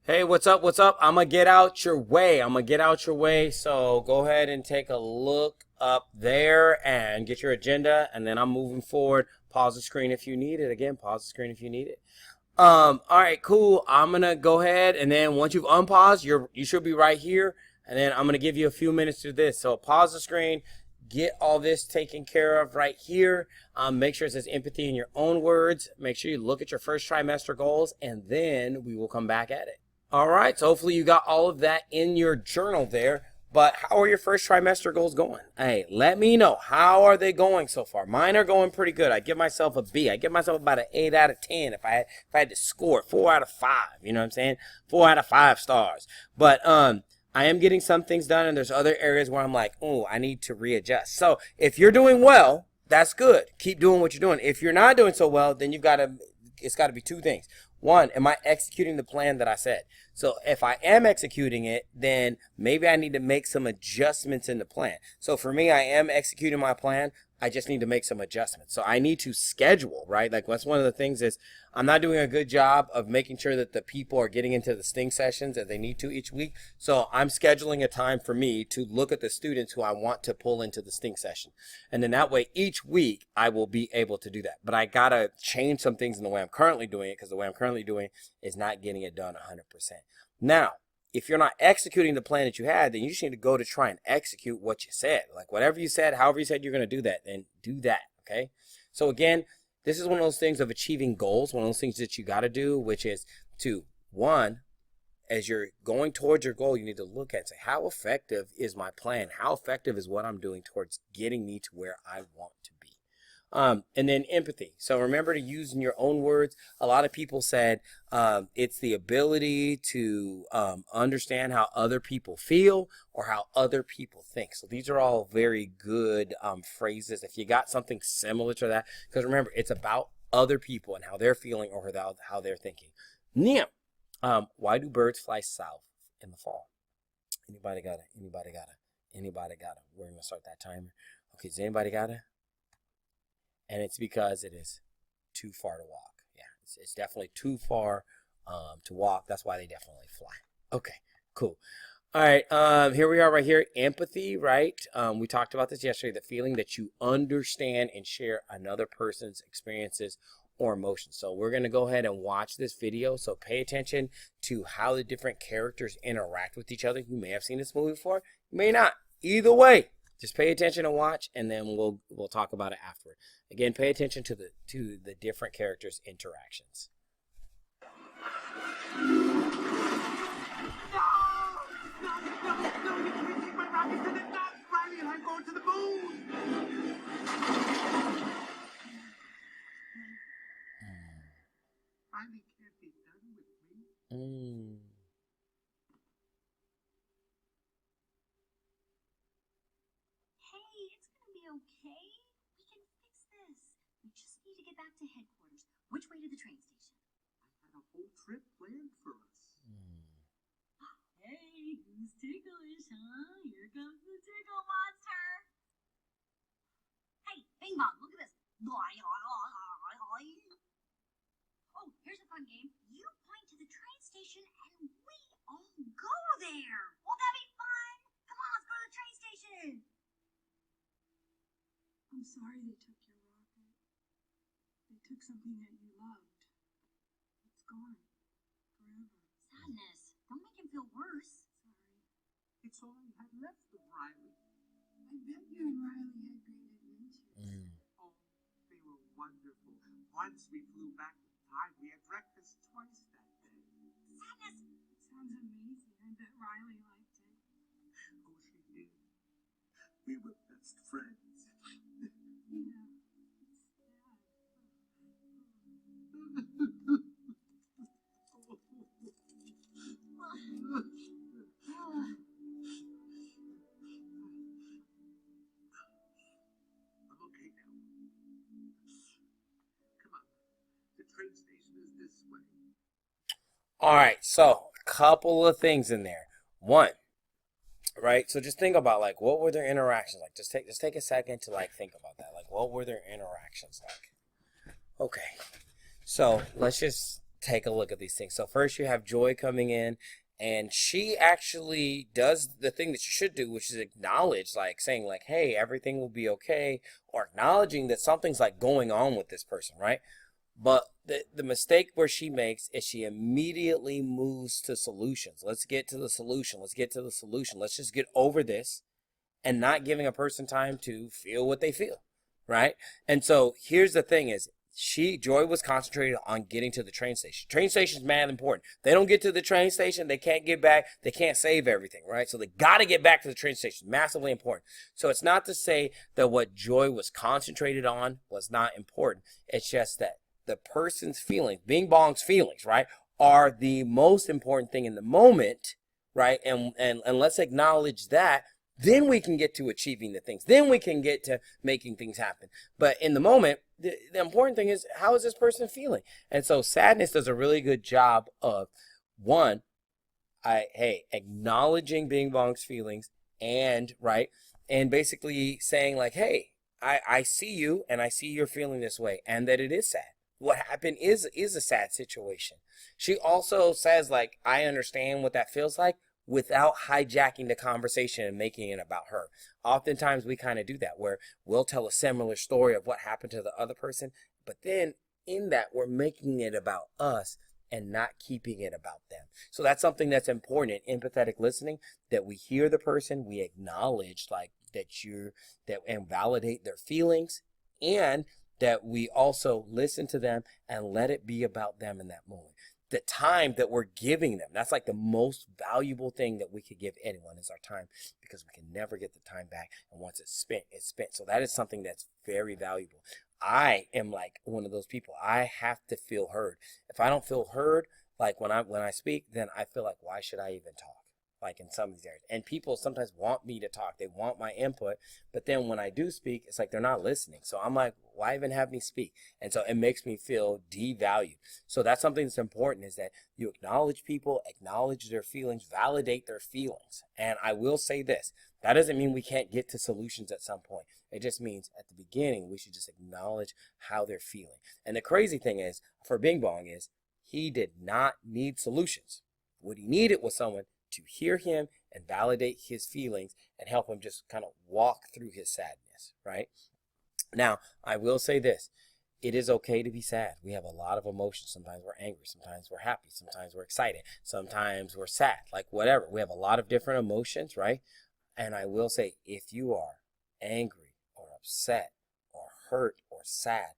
Hey, what's up? What's up? I'm gonna get out your way. I'm gonna get out your way. So go ahead and take a look up there and get your agenda. And then I'm moving forward. Pause the screen if you need it. Again, pause the screen if you need it. All right, cool. I'm gonna go ahead and then once you've unpaused, you should be right here. And then I'm gonna give you a few minutes to this. So pause the screen, get all this taken care of right here. Make sure it says empathy in your own words. Make sure you look at your first trimester goals, and then we will come back at it. All right, so hopefully you got all of that in your journal there. But how are your first trimester goals going? Hey, let me know. How are they going so far? Mine are going pretty good. I give myself a B. I give myself about an 8 out of 10 if I had to score 4 out of 5. You know what I'm saying? 4 out of 5 stars. But I am getting some things done, and there's other areas where I'm like, oh, I need to readjust. So if you're doing well, that's good. Keep doing what you're doing. If you're not doing so well, then it's got to be two things. One, am I executing the plan that I said? So if I am executing it, then maybe I need to make some adjustments in the plan. So for me, I am executing my plan. I just need to make some adjustments. So I need to schedule, right? Like that's one of the things is I'm not doing a good job of making sure that the people are getting into the sting sessions as they need to each week. So I'm scheduling a time for me to look at the students who I want to pull into the sting session. And then that way each week I will be able to do that. But I got to change some things in the way I'm currently doing it because the way I'm currently doing it is not getting it done 100%. Now, if you're not executing the plan that you had, then you just need to go to try and execute what you said. Like whatever you said, however you said you're going to do that, then do that, okay? So again, this is one of those things of achieving goals, one of those things that you got to do, which is to, one, as you're going towards your goal, you need to look at and say, how effective is my plan? How effective is what I'm doing towards getting me to where I want to be? And then empathy. So remember to use in your own words. A lot of people said it's the ability to understand how other people feel or how other people think. So these are all very good phrases. If you got something similar to that, because remember, it's about other people and how they're feeling or how they're thinking. Now, why do birds fly south in the fall? Anybody got it? Anybody got it? Anybody got it? We're going to start that timer. Okay, does anybody got it? And it's because it is too far to walk. Yeah, it's definitely too far to walk. That's why they definitely fly. Okay, cool. All right, here we are right here. Empathy, right? We talked about this yesterday, the feeling that you understand and share another person's experiences or emotions. So we're going to go ahead and watch this video. So pay attention to how the different characters interact with each other. You may have seen this movie before. You may not. Either way, just pay attention and watch, and then we'll talk about it afterward. Again, pay attention to the different characters' interactions. Mm. Hey, it's gonna be okay. We can fix this. We just need to get back to headquarters. Which way to the train station? I had a whole trip planned for us. Hey, who's ticklish, huh? Here comes the tickle monster. Hey, Bing Bong, look at this. Oh, here's a fun game. You point to the train station and we all go there. Won't that be fun? Come on, let's go to the train station. I'm sorry they took your rocket. They took something that you loved. It's gone. Forever. Sadness. Don't make him feel worse. Sorry. It's all I had left of Riley. I bet you and Riley had great adventures. Oh, they were wonderful. Once we flew back in time, we had breakfast twice that day. Sadness. It sounds amazing. I bet Riley liked it. Oh, she did. We were best friends. Yeah, it's sad. I'm okay now. Come on. The train station is this way. All right, so a couple of things in there. One, right? So just think about like what were their interactions like? Just take a second to like think about that. Like what were their interactions like? Okay. So let's just take a look at these things. So first you have Joy coming in, and she actually does the thing that you should do, which is acknowledge, like saying like, hey, everything will be okay, or acknowledging that something's like going on with this person, right? But the mistake where she makes is she immediately moves to solutions. Let's get to the solution. Let's get to the solution. Let's just get over this, and not giving a person time to feel what they feel, right? And so here's the thing is, Joy was concentrated on getting to the train station. Train station's mad important. They don't get to the train station, they can't get back, they can't save everything, right? So they got to get back to the train station. Massively important. So it's not to say that what Joy was concentrated on was not important. It's just that the person's feelings, Bing Bong's feelings, right, are the most important thing in the moment, right? And let's acknowledge that. Then we can get to achieving the things. Then we can get to making things happen. But in the moment, the important thing is, how is this person feeling? And so sadness does a really good job of, one, acknowledging Bing Bong's feelings, and right, and basically saying like, hey, I see you, and I see you're feeling this way, and that it is sad. What happened is a sad situation. She also says like, I understand what that feels like, without hijacking the conversation and making it about her. Oftentimes we kind of do that, where we'll tell a similar story of what happened to the other person, but then in that we're making it about us and not keeping it about them. So that's something that's important in empathetic listening, that we hear the person, we acknowledge like and validate their feelings, and that we also listen to them and let it be about them in that moment. The time that we're giving them, that's like the most valuable thing that we could give anyone, is our time, because we can never get the time back, and once it's spent, it's spent. So that is something that's very valuable. I am like one of those people. I have to feel heard. If I don't feel heard, like when I speak, then I feel like, why should I even talk? Like in some of these areas. And people sometimes want me to talk. They want my input. But then when I do speak, it's like they're not listening. So I'm like, why even have me speak? And so it makes me feel devalued. So that's something that's important, is that you acknowledge people, acknowledge their feelings, validate their feelings. And I will say this, that doesn't mean we can't get to solutions at some point. It just means at the beginning, we should just acknowledge how they're feeling. And the crazy thing is, for Bing Bong, is he did not need solutions. What he needed was someone to hear him and validate his feelings and help him just kind of walk through his sadness, right? Now, I will say this. It is okay to be sad. We have a lot of emotions. Sometimes we're angry. Sometimes we're happy. Sometimes we're excited. Sometimes we're sad. Like whatever. We have a lot of different emotions, right? And I will say, if you are angry or upset or hurt or sad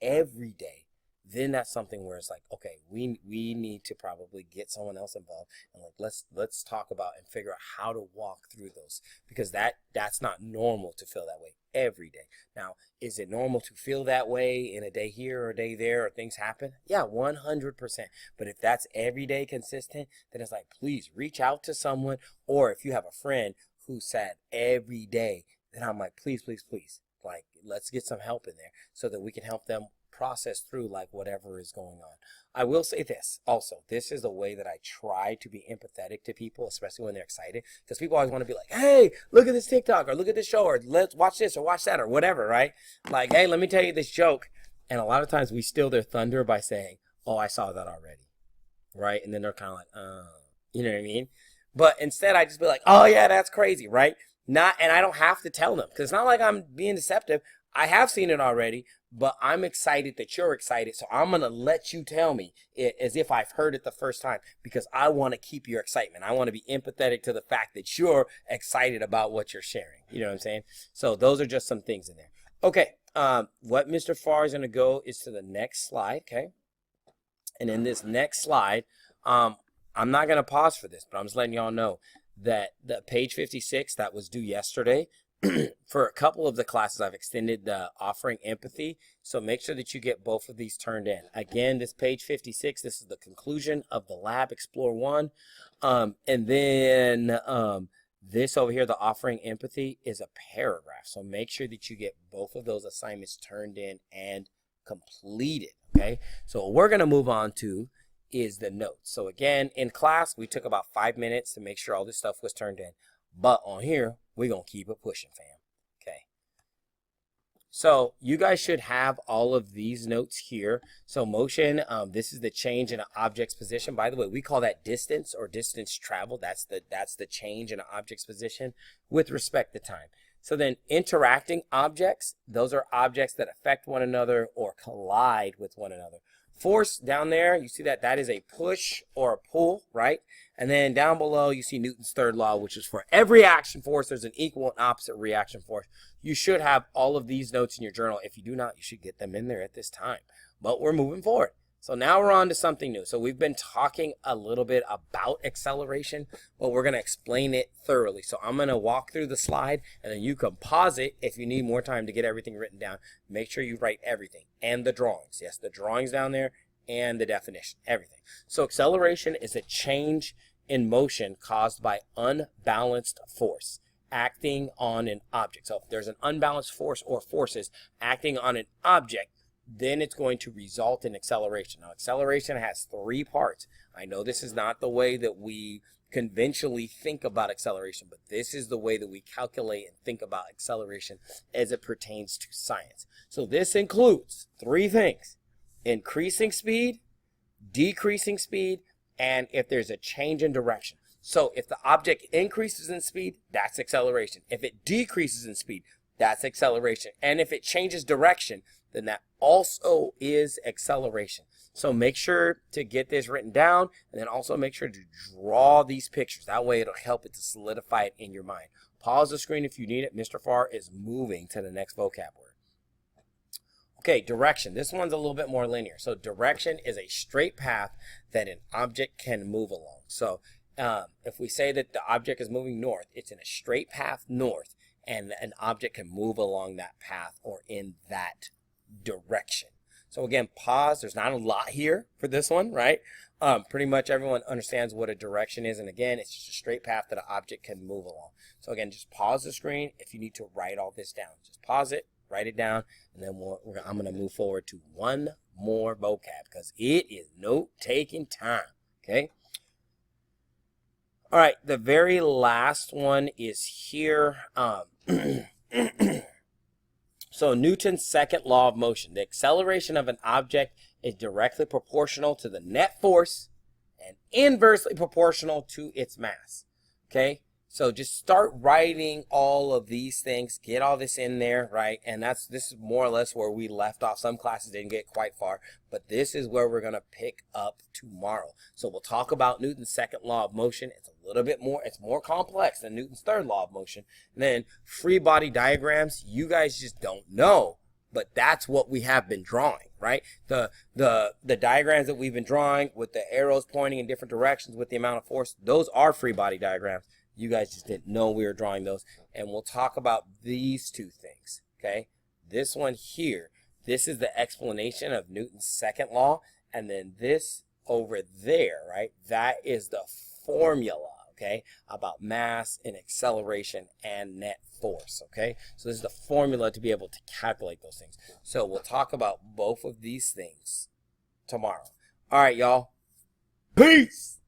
every day, then that's something where it's like, okay, we need to probably get someone else involved, and like let's talk about and figure out how to walk through those, because that's not normal to feel that way every day. Now, is it normal to feel that way in a day here or a day there, or things happen? Yeah, 100%. But if that's every day consistent, then it's like, please reach out to someone. Or if you have a friend who's sad every day, then I'm like, please, like, let's get some help in there so that we can help them process through like whatever is going on. I will say this also, this is a way that I try to be empathetic to people, especially when they're excited, because people always want to be like, hey, look at this TikTok, or look at this show, or let's watch this or watch that, or whatever, right? Like, hey, let me tell you this joke. And a lot of times we steal their thunder by saying, oh, I saw that already, right? And then they're kind of like, you know what I mean? But instead I just be like, oh yeah, that's crazy, right? And I don't have to tell them, because it's not like I'm being deceptive. I have seen it already, but I'm excited that you're excited. So I'm going to let you tell me it as if I've heard it the first time, because I want to keep your excitement. I want to be empathetic to the fact that you're excited about what you're sharing. You know what I'm saying? So those are just some things in there. Okay. What Mr. Farr is going to go is to the next slide. Okay. And in this next slide, I'm not going to pause for this, but I'm just letting y'all know that the page 56 that was due yesterday, for a couple of the classes, I've extended the offering empathy. So make sure that you get both of these turned in. Again, this page 56, this is the conclusion of the lab Explore 1. And then this over here, the offering empathy, is a paragraph. So make sure that you get both of those assignments turned in and completed. Okay. So what we're going to move on to is the notes. So again, in class, we took about 5 minutes to make sure all this stuff was turned in. But on here, we're going to keep it pushing, fam. Okay. So you guys should have all of these notes here. So motion, this is the change in an object's position. By the way, we call that distance or distance traveled. That's the change in an object's position with respect to time. So then interacting objects, those are objects that affect one another or collide with one another. Force down there, you see that is a push or a pull, right? And then down below, you see Newton's third law, which is for every action force, there's an equal and opposite reaction force. You should have all of these notes in your journal. If you do not, you should get them in there at this time. But we're moving forward. So now we're on to something new. So we've been talking a little bit about acceleration, but we're going to explain it thoroughly. So I'm going to walk through the slide, and then you can pause it if you need more time to get everything written down. Make sure you write everything and the drawings. Yes, the drawings down there and the definition, everything. So acceleration is a change in motion caused by unbalanced force acting on an object. So if there's an unbalanced force or forces acting on an object, then it's going to result in acceleration. Now, acceleration has three parts. I know this is not the way that we conventionally think about acceleration, but this is the way that we calculate and think about acceleration as it pertains to science. So this includes three things: increasing speed, decreasing speed, and if there's a change in direction. So if the object increases in speed, that's acceleration. If it decreases in speed, that's acceleration. And if it changes direction, then that also is acceleration. So make sure to get this written down, and then also make sure to draw these pictures. That way it'll help it to solidify it in your mind. Pause the screen if you need it. Mr. Farr is moving to the next vocab word. Okay, direction. This one's a little bit more linear. So direction is a straight path that an object can move along. So if we say that the object is moving north, it's in a straight path north, and an object can move along that path or in that direction. So again, pause. There's not a lot here for this one, right? Pretty much everyone understands what a direction is, and again, it's just a straight path that an object can move along. So again, just pause the screen if you need to write all this down. Just pause it, write it down, and then I'm going to move forward to one more vocab because it is note-taking time, okay? All right, the very last one is here. So Newton's second law of motion. The acceleration of an object is directly proportional to the net force and inversely proportional to its mass. Okay? So just start writing all of these things. Get all this in there, right? And this is more or less where we left off. Some classes didn't get quite far, but this is where we're going to pick up tomorrow. So we'll talk about Newton's second law of motion. It's a little bit more, it's more complex than Newton's third law of motion. And then free body diagrams, you guys just don't know, but that's what we have been drawing, right? The diagrams that we've been drawing with the arrows pointing in different directions with the amount of force, those are free body diagrams. You guys just didn't know we were drawing those. And we'll talk about these two things, okay? This one here, this is the explanation of Newton's second law. And then this over there, right, that is the formula, okay, about mass and acceleration and net force, okay? So this is the formula to be able to calculate those things. So we'll talk about both of these things tomorrow. All right, y'all. Peace!